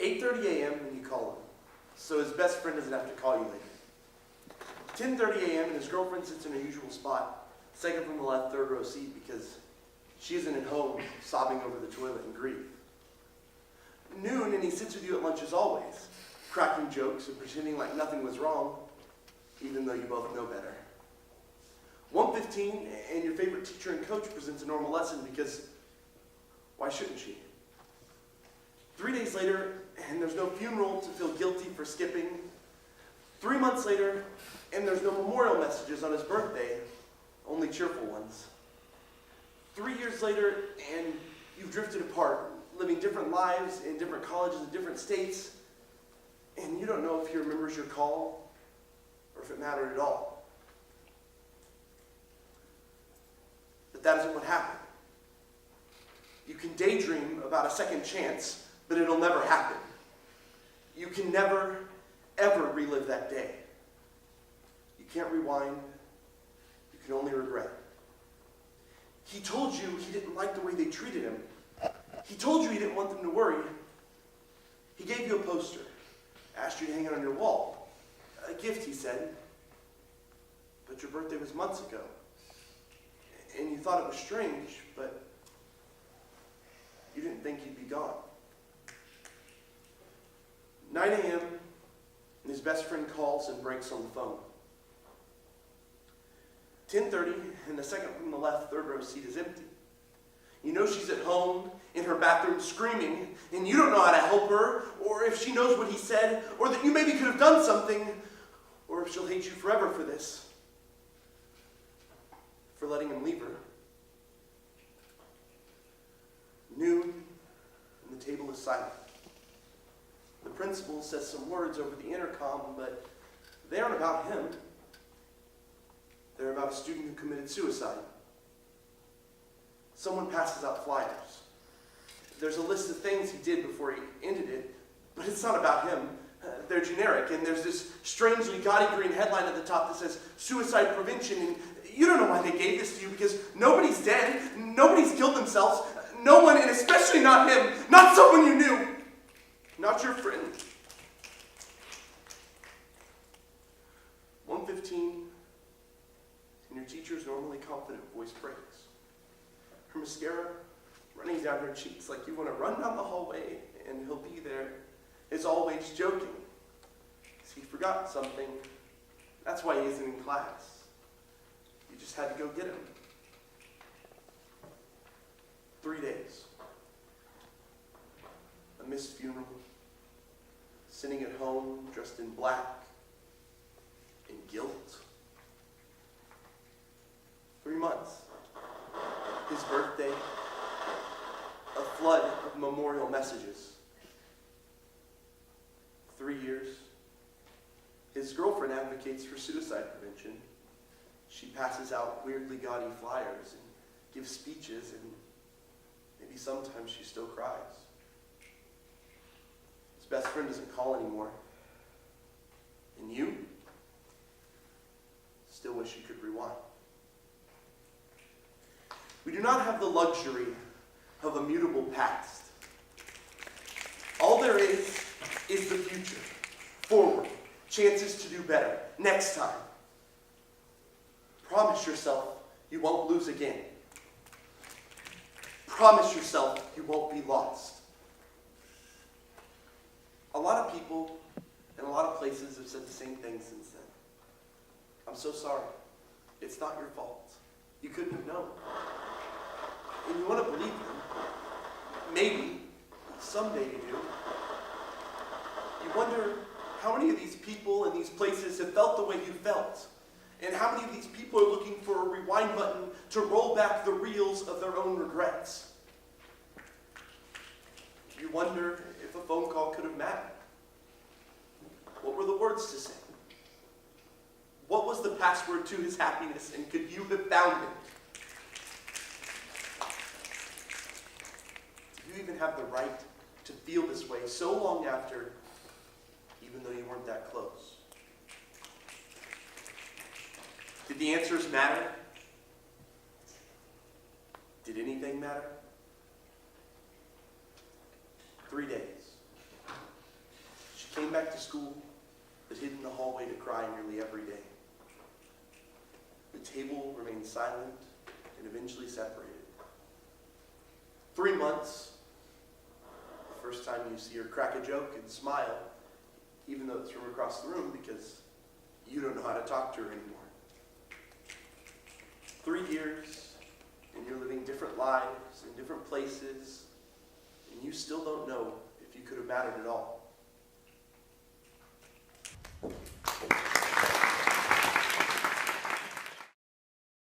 8:30 a.m. and you call him, so his best friend doesn't have to call you later. 10:30 a.m. and his girlfriend sits in her usual spot, second from the left, third row seat, because she isn't at home sobbing over the toilet in grief. Noon and he sits with you at lunch as always, cracking jokes and pretending like nothing was wrong, even though you both know better. 1:15 and your favorite teacher and coach presents a normal lesson because why shouldn't she? 3 days later, and there's no funeral to feel guilty for skipping. 3 months later, and there's no memorial messages on his birthday, only cheerful ones. 3 years later, and you've drifted apart, living different lives in different colleges in different states, and you don't know if he remembers your call or if it mattered at all. But that isn't what happened. You can daydream about a second chance, but it'll never happen. You can never, ever relive that day. You can't rewind. You can only regret. He told you he didn't like the way they treated him. He told you he didn't want them to worry. He gave you a poster, asked you to hang it on your wall. A gift, he said. But your birthday was months ago. And you thought it was strange, but you didn't think he'd be gone. 9 a.m., and his best friend calls and breaks on the phone. 10:30, and the second from the left, third row seat is empty. You know she's at home, in her bathroom, screaming, and you don't know how to help her, or if she knows what he said, or that you maybe could have done something, or if she'll hate you forever for this, for letting him leave her. Noon, and the table is silent. The principal says some words over the intercom, but they aren't about him. They're about a student who committed suicide. Someone passes out flyers. There's a list of things he did before he ended it, but it's not about him. They're generic, and there's this strangely gaudy green headline at the top that says suicide prevention, and you don't know why they gave this to you because nobody's dead, nobody's killed themselves, no one, and especially not him, not someone you knew, not your friend. 1:15, and your teacher's normally confident voice breaks. Her mascara running down her cheeks like you want to run down the hallway and he'll be there, is always joking. Because he forgot something. That's why he isn't in class. You just had to go get him. 3 days. A missed funeral. Sitting at home, dressed in black, in guilt. 3 months. His birthday. A flood of memorial messages. 3 years. His girlfriend advocates for suicide prevention. She passes out weirdly gaudy flyers and gives speeches, and maybe sometimes she still cries. His best friend doesn't call anymore. And you still wish you could rewind. We do not have the luxury of a mutable past. All there is the future. Forward. Chances to do better. Next time. Promise yourself you won't lose again. Promise yourself you won't be lost. A lot of people and a lot of places have said the same thing since then. I'm so sorry. It's not your fault. You couldn't have known. And you want to believe them. Maybe. Someday you do. You wonder how many of these people in these places have felt the way you felt. And how many of these people are looking for a rewind button to roll back the reels of their own regrets. You wonder if a phone call could have mattered. What were the words to say? What was the password to his happiness, and could you have found it? Do you even have the right to feel this way so long after, even though you weren't that close? Did the answers matter? Did anything matter? 3 days. She came back to school, but hid in the hallway to cry nearly every day. The table remained silent and eventually separated. 3 months, the first time you see her crack a joke and smile, even though it's from across the room, because you don't know how to talk to her anymore. 3 years, and you're living different lives in different places, and you still don't know if you could have mattered at all.